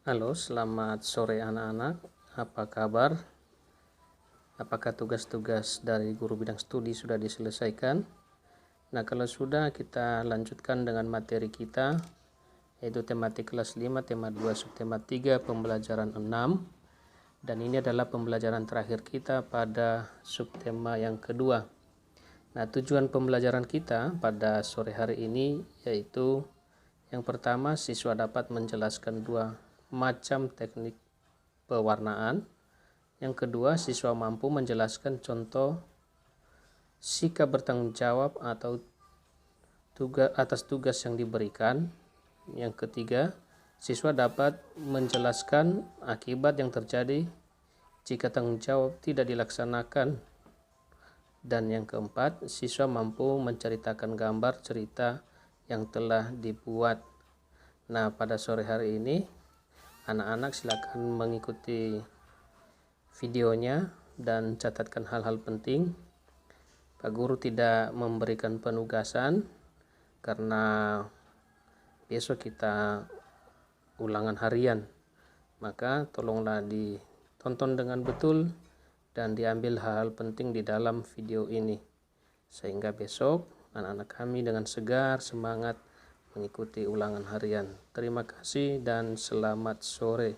Halo, selamat sore anak-anak. Apa kabar? Apakah tugas-tugas dari guru bidang studi sudah diselesaikan? Nah, kalau sudah, kita lanjutkan dengan materi kita, yaitu tematik kelas 5, tema 2, subtema 3, pembelajaran 6. Dan ini adalah pembelajaran terakhir kita pada subtema yang kedua. Nah, tujuan pembelajaran kita pada sore hari ini yaitu yang pertama, siswa dapat menjelaskan dua macam teknik pewarnaan. Yang kedua, siswa mampu menjelaskan contoh sikap bertanggung jawab atau atas tugas yang diberikan. Yang ketiga, siswa dapat menjelaskan akibat yang terjadi jika tanggung jawab tidak dilaksanakan. Dan yang keempat, siswa mampu menceritakan gambar cerita yang telah dibuat. Nah, pada sore hari ini, anak-anak silakan mengikuti videonya dan catatkan hal-hal penting. Pak Guru tidak memberikan penugasan karena besok kita ulangan harian. Maka tolonglah ditonton dengan betul dan diambil hal-hal penting di dalam video ini. Sehingga besok anak-anak kami dengan segar, semangat mengikuti ulangan harian. Terima kasih dan selamat sore.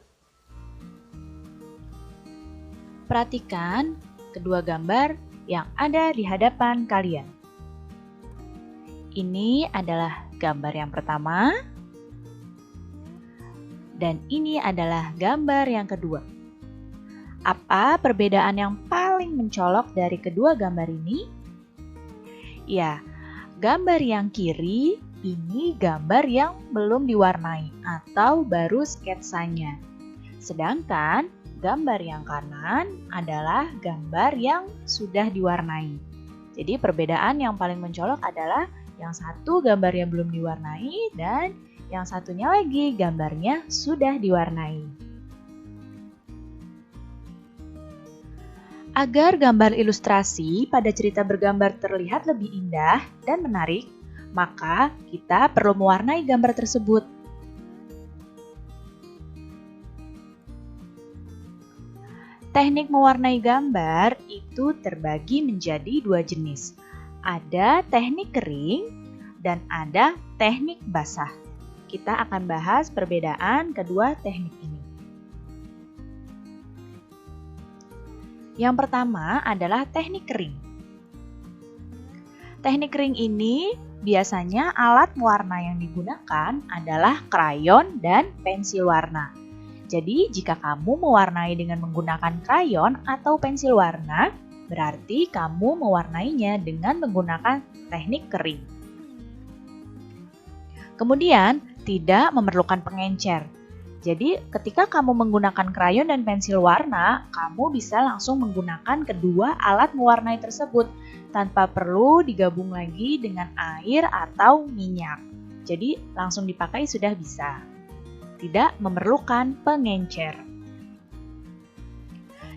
Perhatikan kedua gambar yang ada di hadapan kalian. Ini adalah gambar yang pertama, dan ini adalah gambar yang kedua. Apa perbedaan yang paling mencolok dari kedua gambar ini? Ya, gambar yang kiri ini gambar yang belum diwarnai atau baru sketsanya. Sedangkan gambar yang kanan adalah gambar yang sudah diwarnai. Jadi perbedaan yang paling mencolok adalah yang satu gambar yang belum diwarnai dan yang satunya lagi gambarnya sudah diwarnai. Agar gambar ilustrasi pada cerita bergambar terlihat lebih indah dan menarik, maka kita perlu mewarnai gambar tersebut. Teknik mewarnai gambar itu terbagi menjadi dua jenis. Ada teknik kering dan ada teknik basah. Kita akan bahas perbedaan kedua teknik ini. Yang pertama adalah teknik kering. Teknik kering ini biasanya alat mewarna yang digunakan adalah krayon dan pensil warna. Jadi, jika kamu mewarnai dengan menggunakan krayon atau pensil warna, berarti kamu mewarnainya dengan menggunakan teknik kering. Kemudian, tidak memerlukan pengencer. Jadi, ketika kamu menggunakan krayon dan pensil warna, kamu bisa langsung menggunakan kedua alat mewarnai tersebut tanpa perlu digabung lagi dengan air atau minyak. Jadi, langsung dipakai sudah bisa. Tidak memerlukan pengencer.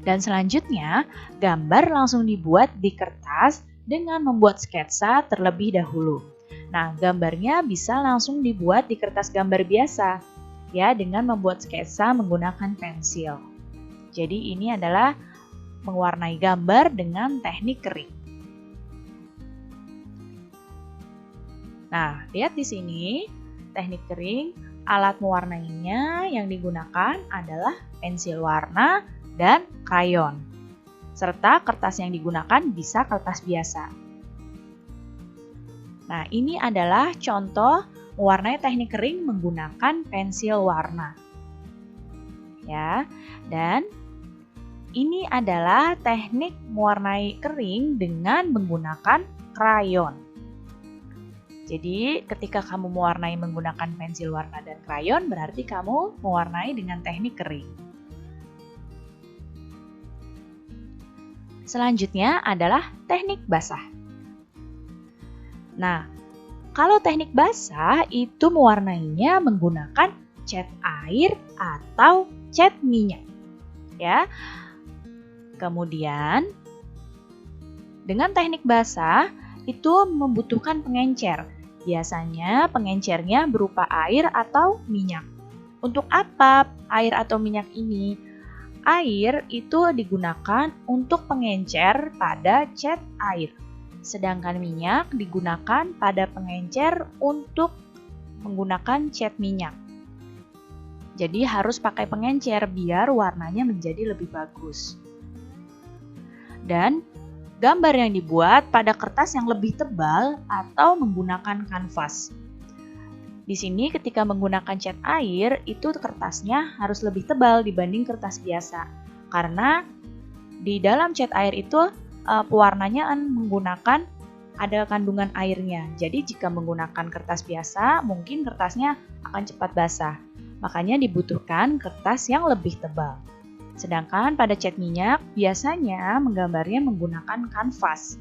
Dan selanjutnya, gambar langsung dibuat di kertas dengan membuat sketsa terlebih dahulu. Nah, gambarnya bisa langsung dibuat di kertas gambar biasa, ya, dengan membuat sketsa menggunakan pensil. Jadi ini adalah mewarnai gambar dengan teknik kering. Nah, lihat di sini, teknik kering, alat mewarnainya yang digunakan adalah pensil warna dan krayon. Serta kertas yang digunakan bisa kertas biasa. Nah, ini adalah contoh mewarnai teknik kering menggunakan pensil warna. Ya, dan ini adalah teknik mewarnai kering dengan menggunakan krayon. Jadi, ketika kamu mewarnai menggunakan pensil warna dan krayon, berarti kamu mewarnai dengan teknik kering. Selanjutnya adalah teknik basah. Nah, kalau teknik basah itu mewarnainya menggunakan cat air atau cat minyak. Ya. Kemudian, dengan teknik basah itu membutuhkan pengencer. Biasanya pengencernya berupa air atau minyak. Untuk apa air atau minyak ini? Air itu digunakan untuk pengencer pada cat air, sedangkan minyak digunakan pada pengencer untuk menggunakan cat minyak. Jadi harus pakai pengencer biar warnanya menjadi lebih bagus. Dan gambar yang dibuat pada kertas yang lebih tebal atau menggunakan kanvas. Di sini ketika menggunakan cat air, itu kertasnya harus lebih tebal dibanding kertas biasa. Karena di dalam cat air itu pewarnanya menggunakan ada kandungan airnya. Jadi jika menggunakan kertas biasa, mungkin kertasnya akan cepat basah. Makanya dibutuhkan kertas yang lebih tebal. Sedangkan pada cat minyak, biasanya menggambarnya menggunakan kanvas.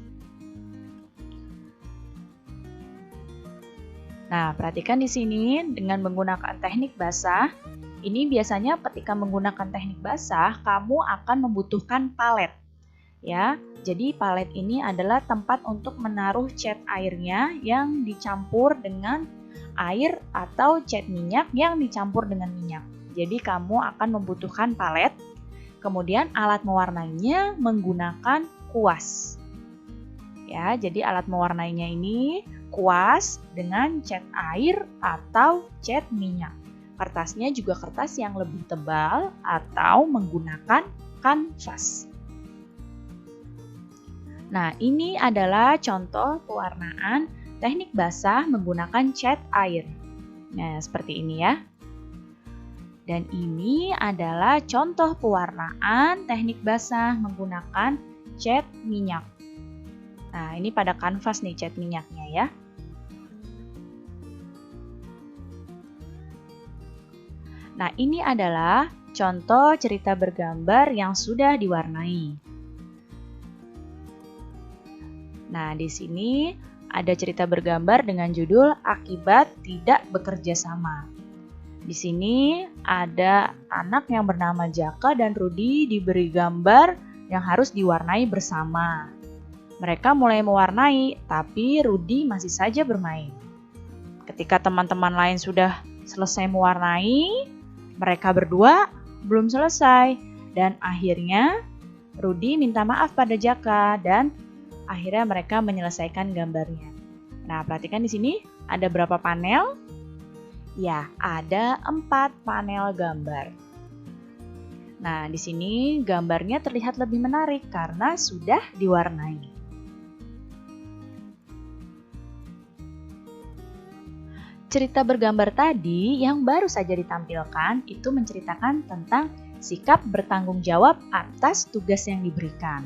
Nah, perhatikan di sini dengan menggunakan teknik basah. Ini biasanya ketika menggunakan teknik basah, kamu akan membutuhkan palet. Ya, jadi palet ini adalah tempat untuk menaruh cat airnya yang dicampur dengan air atau cat minyak yang dicampur dengan minyak. Jadi kamu akan membutuhkan palet. Kemudian alat mewarnainya menggunakan kuas. Ya, jadi alat mewarnainya ini kuas dengan cat air atau cat minyak. Kertasnya juga kertas yang lebih tebal atau menggunakan kanvas. Nah, ini adalah contoh pewarnaan teknik basah menggunakan cat air. Nah, seperti ini ya. Dan ini adalah contoh pewarnaan teknik basah menggunakan cat minyak. Nah, ini pada kanvas nih cat minyaknya ya. Nah, ini adalah contoh cerita bergambar yang sudah diwarnai. Nah, di sini ada cerita bergambar dengan judul Akibat Tidak Bekerja Sama. Di sini ada anak yang bernama Jaka dan Rudi diberi gambar yang harus diwarnai bersama. Mereka mulai mewarnai, tapi Rudi masih saja bermain. Ketika teman-teman lain sudah selesai mewarnai, mereka berdua belum selesai dan akhirnya Rudi minta maaf pada Jaka dan akhirnya mereka menyelesaikan gambarnya. Nah, perhatikan di sini ada berapa panel? Ya, ada 4 panel gambar. Nah, di sini gambarnya terlihat lebih menarik karena sudah diwarnai. Cerita bergambar tadi yang baru saja ditampilkan itu menceritakan tentang sikap bertanggung jawab atas tugas yang diberikan.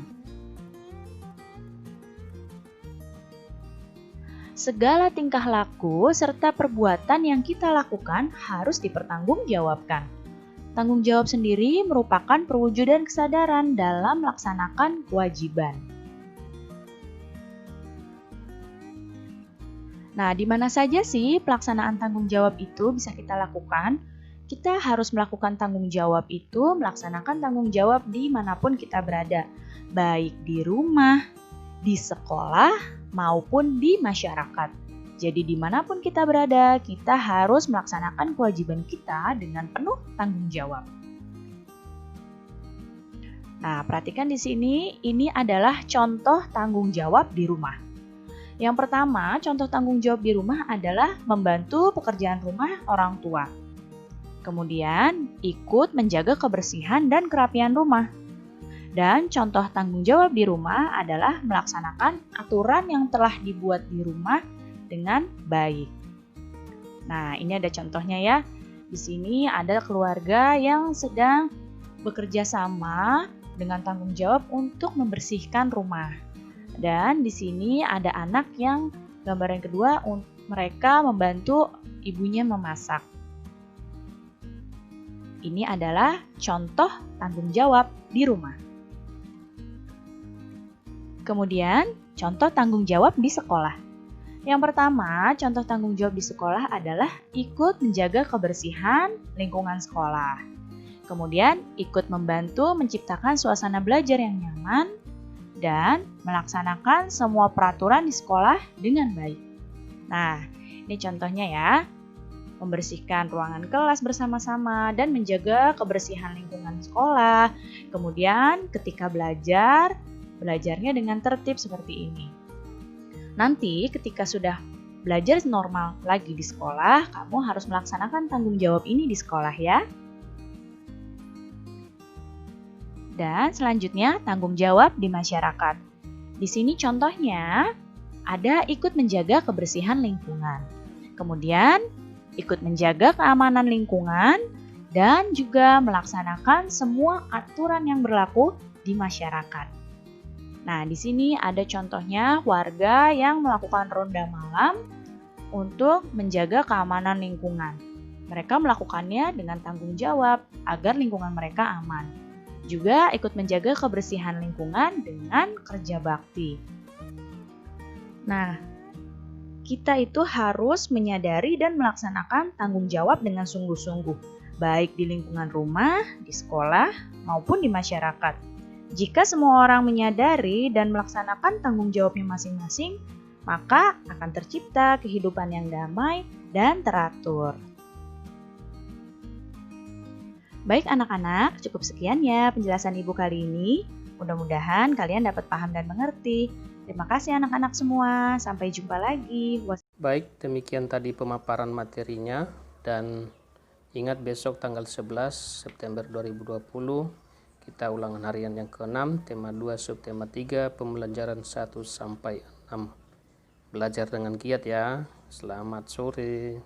Segala tingkah laku serta perbuatan yang kita lakukan harus dipertanggungjawabkan. Tanggung jawab sendiri merupakan perwujudan kesadaran dalam melaksanakan kewajiban. Nah, di mana saja sih pelaksanaan tanggung jawab itu bisa kita lakukan? Kita harus melakukan tanggung jawab itu, melaksanakan tanggung jawab dimanapun kita berada. Baik di rumah, di sekolah, maupun di masyarakat. Jadi dimanapun kita berada, kita harus melaksanakan kewajiban kita dengan penuh tanggung jawab. Nah, perhatikan di sini, ini adalah contoh tanggung jawab di rumah. Yang pertama, contoh tanggung jawab di rumah adalah membantu pekerjaan rumah orang tua. Kemudian, ikut menjaga kebersihan dan kerapian rumah. Dan contoh tanggung jawab di rumah adalah melaksanakan aturan yang telah dibuat di rumah dengan baik. Nah, ini ada contohnya ya. Di sini ada keluarga yang sedang bekerja sama dengan tanggung jawab untuk membersihkan rumah. Dan di sini ada anak yang gambar yang kedua, mereka membantu ibunya memasak. Ini adalah contoh tanggung jawab di rumah. Kemudian, contoh tanggung jawab di sekolah. Yang pertama, contoh tanggung jawab di sekolah adalah ikut menjaga kebersihan lingkungan sekolah. Kemudian, ikut membantu menciptakan suasana belajar yang nyaman dan melaksanakan semua peraturan di sekolah dengan baik. Nah, ini contohnya ya. membersihkan ruangan kelas bersama-sama, dan menjaga kebersihan lingkungan sekolah. Kemudian ketika belajarnya dengan tertib seperti ini. Nanti ketika sudah belajar normal lagi di sekolah, kamu harus melaksanakan tanggung jawab ini di sekolah ya. Dan selanjutnya tanggung jawab di masyarakat. Di sini contohnya ada ikut menjaga kebersihan lingkungan. Kemudian ikut menjaga keamanan lingkungan dan juga melaksanakan semua aturan yang berlaku di masyarakat. Nah, di sini ada contohnya warga yang melakukan ronda malam untuk menjaga keamanan lingkungan. Mereka melakukannya dengan tanggung jawab agar lingkungan mereka aman. Juga ikut menjaga kebersihan lingkungan dengan kerja bakti. Nah, kita itu harus menyadari dan melaksanakan tanggung jawab dengan sungguh-sungguh, baik di lingkungan rumah, di sekolah, maupun di masyarakat. Jika semua orang menyadari dan melaksanakan tanggung jawabnya masing-masing, maka akan tercipta kehidupan yang damai dan teratur. Baik anak-anak, cukup sekian ya penjelasan Ibu kali ini. Mudah-mudahan kalian dapat paham dan mengerti. Terima kasih anak-anak semua. Sampai jumpa lagi. Baik, demikian tadi pemaparan materinya. Dan ingat besok tanggal 11 September 2020, kita ulangan harian yang ke-6, tema 2, subtema 3, pembelajaran 1 sampai 6. Belajar dengan giat ya. Selamat sore.